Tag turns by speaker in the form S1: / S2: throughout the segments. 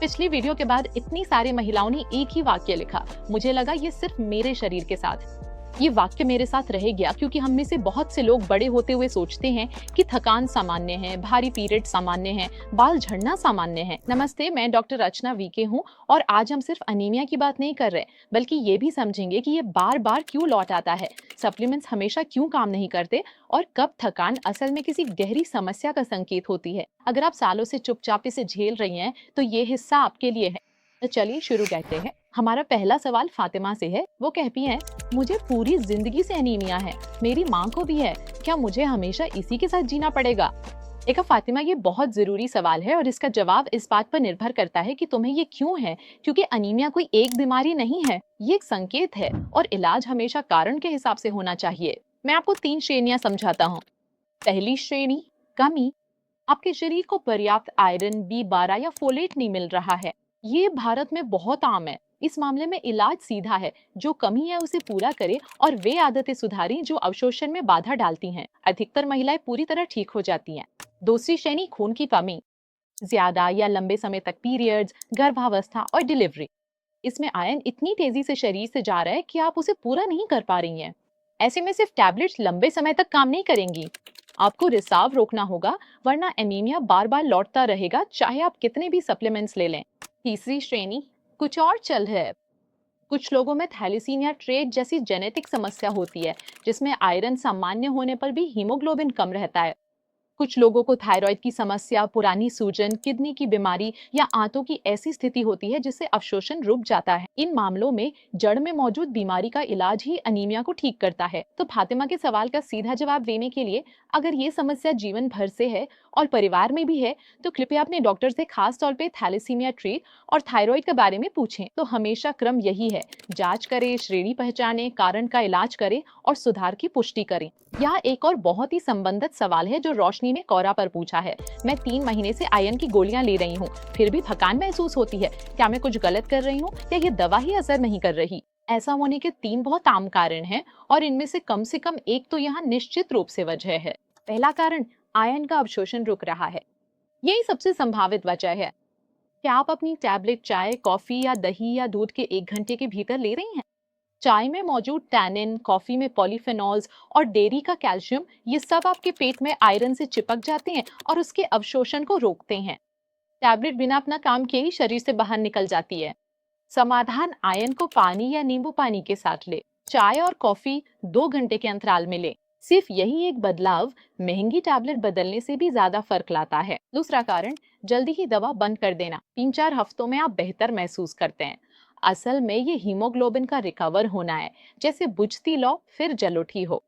S1: पिछली वीडियो के बाद इतनी सारी महिलाओं ने एक ही वाक्य लिखा। मुझे लगा ये सिर्फ मेरे शरीर के साथ। ये वाक्य मेरे साथ रह गया क्योंकि हम में से बहुत से लोग बड़े होते हुए सोचते हैं कि थकान सामान्य है, भारी पीरियड सामान्य है, बाल झड़ना सामान्य है। नमस्ते, मैं डॉक्टर रचना वीके हूँ और आज हम सिर्फ अनीमिया की बात नहीं कर रहे, बल्कि ये भी समझेंगे कि ये बार बार क्यों लौट आता है, सप्लीमेंट्स हमेशा क्यों काम नहीं करते और कब थकान असल में किसी गहरी समस्या का संकेत होती है। अगर आप सालों से चुपचाप इसे झेल रही हैं, तो ये हिस्सा आपके लिए है। तो चलिए शुरू करते हैं। हमारा पहला सवाल फातिमा से है। वो कहती है, मुझे पूरी जिंदगी से अनीमिया है, मेरी माँ को भी है, क्या मुझे हमेशा इसी के साथ जीना पड़ेगा? देखा फातिमा, ये बहुत जरूरी सवाल है और इसका जवाब इस बात पर निर्भर करता है कि तुम्हें ये क्यों है, क्योंकि अनीमिया कोई एक बीमारी नहीं है, ये एक संकेत है और इलाज हमेशा कारण के हिसाब से होना चाहिए। मैं आपको 3 श्रेणियां समझाता हूँ। पहली श्रेणी, कमी। आपके शरीर को पर्याप्त आयरन, B12 या फोलेट नहीं मिल रहा है। ये भारत में बहुत आम है। इस मामले में इलाज सीधा है, जो कमी है उसे पूरा करें और वे आदतें सुधारें जो अवशोषण में बाधा डालती हैं। अधिकतर महिलाएं पूरी तरह ठीक हो जाती हैं। दूसरी श्रेणी, खून की कमी। ज्यादा या लंबे समय तक पीरियड्स, गर्भावस्था और डिलीवरी। इसमें आयरन इतनी तेजी से शरीर से जा रहा है कि आप उसे पूरा नहीं कर पा रही हैं। ऐसे में सिर्फ टैबलेट्स लंबे समय तक काम नहीं करेंगी। आपको रिसाव रोकना होगा, वरना एनीमिया बार बार लौटता रहेगा, चाहे आप कितने भी सप्लीमेंट्स ले लें। तीसरी श्रेणी, कुछ और चल है। कुछ लोगों में थैलेसीमिया ट्रेट जैसी जेनेटिक समस्या होती है, जिसमें आयरन सामान्य होने पर भी हीमोग्लोबिन कम रहता है। कुछ लोगों को थायराइड की समस्या, पुरानी सूजन, किडनी की बीमारी या आंतों की ऐसी स्थिति होती है जिससे अवशोषण रुक जाता है। इन मामलों में जड़ में मौजूद बीमारी का इलाज ही अनीमिया को ठीक करता है। तो फातिमा के सवाल का सीधा जवाब देने के लिए, अगर ये समस्या जीवन भर से है और परिवार में भी है, तो कृपया अपने डॉक्टर से खास तौर पे थैलेसीमिया ट्रेट और थायराइड के बारे में पूछें। तो हमेशा क्रम यही है, जांच करें, श्रेणी पहचानें, कारण का इलाज करें और सुधार की पुष्टि करें। यहाँ एक और बहुत ही संबंधित सवाल है जो रोशनी ने कौरा पर पूछा है। मैं 3 महीने से आयरन की गोलियां ले रही हूँ, फिर भी थकान महसूस होती है। क्या मैं कुछ गलत कर रही हूँ या ये दवा ही असर नहीं कर रही? ऐसा होने के 3 बहुत आम कारण हैं और इनमें से कम एक तो यहाँ निश्चित रूप से वजह है। पहला कारण, आयरन का अवशोषण रुक रहा है। यही सबसे संभावित वजह है। क्या आप अपनी टैबलेट चाय, कॉफी या दही या दूध के 1 घंटे के भीतर ले रही हैं? चाय में मौजूद टैनिन, कॉफी में पॉलीफेनॉल्स और डेयरी का कैल्शियम, ये सब आपके पेट में आयरन से चिपक जाते हैं और उसके अवशोषण को रोकते हैं। टैबलेट बिना अपना काम किए ही शरीर से बाहर निकल जाती है। समाधान, आयरन को पानी या नींबू पानी के साथ ले। चाय और कॉफी 2 घंटे के अंतराल में ले। सिर्फ यही एक बदलाव महंगी टैबलेट बदलने से भी ज्यादा फर्क लाता है। दूसरा कारण, जल्दी ही दवा बंद कर देना। 3-4 हफ्तों में आप बेहतर महसूस करते हैं। असल में ये हीमोग्लोबिन का रिकवर होना है, जैसे बुझती लौ फिर जल उठी हो।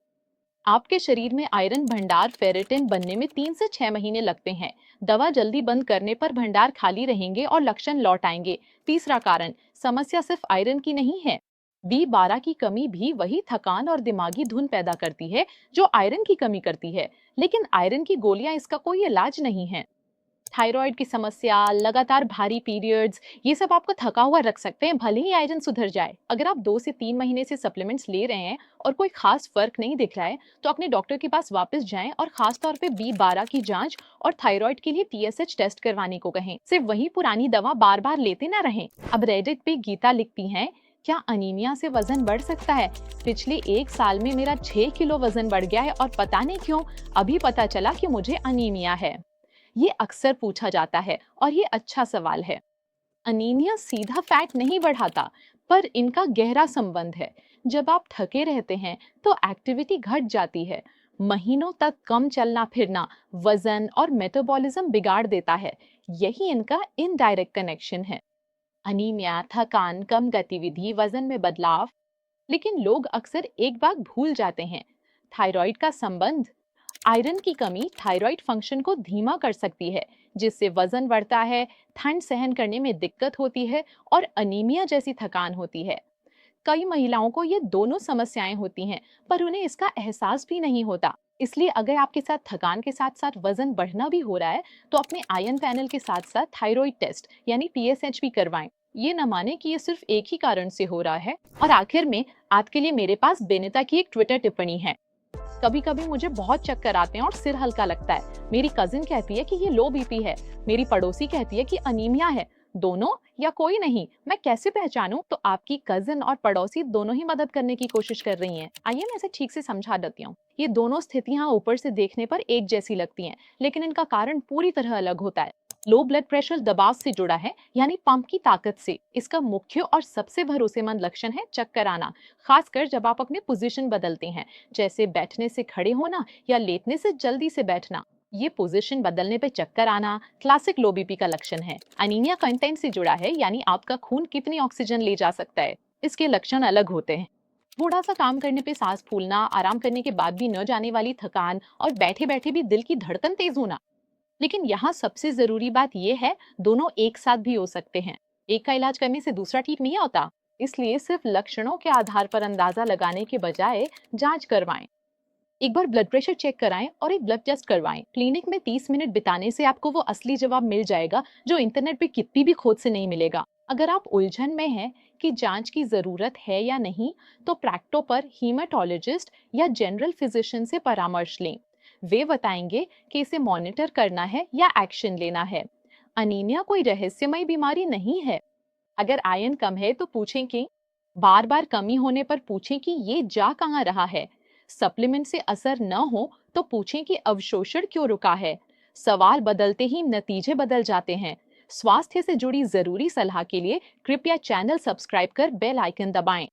S1: आपके शरीर में आयरन भंडार फेरेटिन बनने में 3 से 6 महीने लगते हैं। दवा जल्दी बंद करने पर भंडार खाली रहेंगे और लक्षण लौट आएंगे। तीसरा कारण, समस्या सिर्फ आयरन की नहीं है। B12 की कमी भी वही थकान और दिमागी धुन पैदा करती है जो आयरन की कमी करती है, लेकिन आयरन की गोलियां इसका कोई इलाज नहीं है। थायराइड की समस्या, लगातार भारी पीरियड्स, ये सब आपको थका हुआ रख सकते हैं, भले ही आयरन सुधर जाए। अगर आप 2 से 3 महीने से सप्लीमेंट्स ले रहे हैं और कोई खास फर्क नहीं दिख रहा है, तो अपने डॉक्टर के पास वापस जाएं और खास तौर पे B12 की जांच और थायराइड के लिए TSH टेस्ट करवाने को कहें। सिर्फ वही पुरानी दवा बार बार लेते ना रहें। अब रेडिट पे गीता लिखती हैं, क्या अनीमिया से वजन बढ़ सकता है? पिछले 1 साल में मेरा 6 किलो वजन बढ़ गया है और पता नहीं क्यों अभी पता चला कि मुझे अनीमिया है। ये अक्सर पूछा जाता है और ये अच्छा सवाल है। अनीमिया सीधा फैट नहीं बढ़ाता, पर इनका गहरा संबंध है। जब आप थके रहते हैं तो एक्टिविटी घट जाती है। महीनों तक कम चलना फिरना वजन और मेटाबॉलिज्म बिगाड़ देता है। यही इनका इनडायरेक्ट कनेक्शन है। अनीमिया, थकान, कम गतिविधि, वजन में बदलाव। लेकिन लोग अक्सर एक बात भूल जाते हैं, थायराइड का संबंध। आयरन की कमी थायराइड फंक्शन को धीमा कर सकती है, जिससे वजन बढ़ता है, ठंड सहन करने में दिक्कत होती है और अनीमिया जैसी थकान होती है। कई महिलाओं को ये दोनों समस्याएं होती हैं, पर उन्हें इसका एहसास भी नहीं होता। इसलिए अगर आपके साथ थकान के साथ साथ वजन बढ़ना भी हो रहा है, तो अपने आयरन पैनल के साथ साथ थायराइड टेस्ट यानी TSH भी करवाएं। ये न माने कि ये सिर्फ एक ही कारण से हो रहा है। और आखिर में आपके लिए मेरे पास बेनिता की एक ट्विटर टिप्पणी है। कभी कभी मुझे बहुत चक्कर आते हैं और सिर हल्का लगता है। मेरी कजिन कहती है कि ये लो बीपी है, मेरी पड़ोसी कहती है कि अनीमिया है, दोनों या कोई नहीं, मैं कैसे पहचानूं? तो आपकी कजिन और पड़ोसी दोनों ही मदद करने की कोशिश कर रही हैं। आइए मैं इसे ठीक से समझा देती हूँ। ये दोनों स्थितियां ऊपर से देखने पर एक जैसी लगती हैं, लेकिन इनका कारण पूरी तरह अलग होता है। लो ब्लड प्रेशर दबाव से जुड़ा है, यानी पंप की ताकत से। इसका मुख्य और सबसे भरोसेमंद लक्षण है चक्कर आना, खासकर जब आप अपनी पोजीशन बदलते हैं, जैसे बैठने से खड़े होना या लेटने से जल्दी से बैठना। ये पोजीशन बदलने पे चक्कर आना क्लासिक लो बीपी का लक्षण है। अनीमिया कंटेंट से जुड़ा है, यानी आपका खून कितनी ऑक्सीजन ले जा सकता है। इसके लक्षण अलग होते हैं। थोड़ा सा काम करने पे सांस फूलना, आराम करने के बाद भी न जाने वाली थकान और बैठे बैठे भी दिल की धड़कन तेज होना। लेकिन यहाँ सबसे जरूरी बात यह है, दोनों एक साथ भी हो सकते हैं। एक का इलाज करने से दूसरा ठीक नहीं होता। इसलिए सिर्फ लक्षणों के आधार पर अंदाजा लगाने के बजाय जांच करवाएं। एक बार ब्लड प्रेशर चेक कराएं और एक ब्लड टेस्ट करवाएं। क्लिनिक में 30 मिनट बिताने से आपको वो असली जवाब मिल जाएगा जो इंटरनेट पे कितनी भी खोज से नहीं मिलेगा। अगर आप उलझन में हैं कि जांच की जरूरत है या नहीं, तो प्रैक्टो पर हीमाटोलॉजिस्ट या जनरल फिजिशियन से परामर्श लें। वे बताएंगे कि इसे मॉनिटर करना है या एक्शन लेना है। अनीमिया कोई रहस्यमय बीमारी नहीं है। अगर आयरन कम है तो पूछें कि बार बार कमी होने पर पूछें कि ये जा कहाँ रहा है। सप्लीमेंट से असर न हो तो पूछें कि अवशोषण क्यों रुका है। सवाल बदलते ही नतीजे बदल जाते हैं। स्वास्थ्य से जुड़ी जरूरी सलाह के लिए कृपया चैनल सब्सक्राइब कर बेल आइकन दबाएं।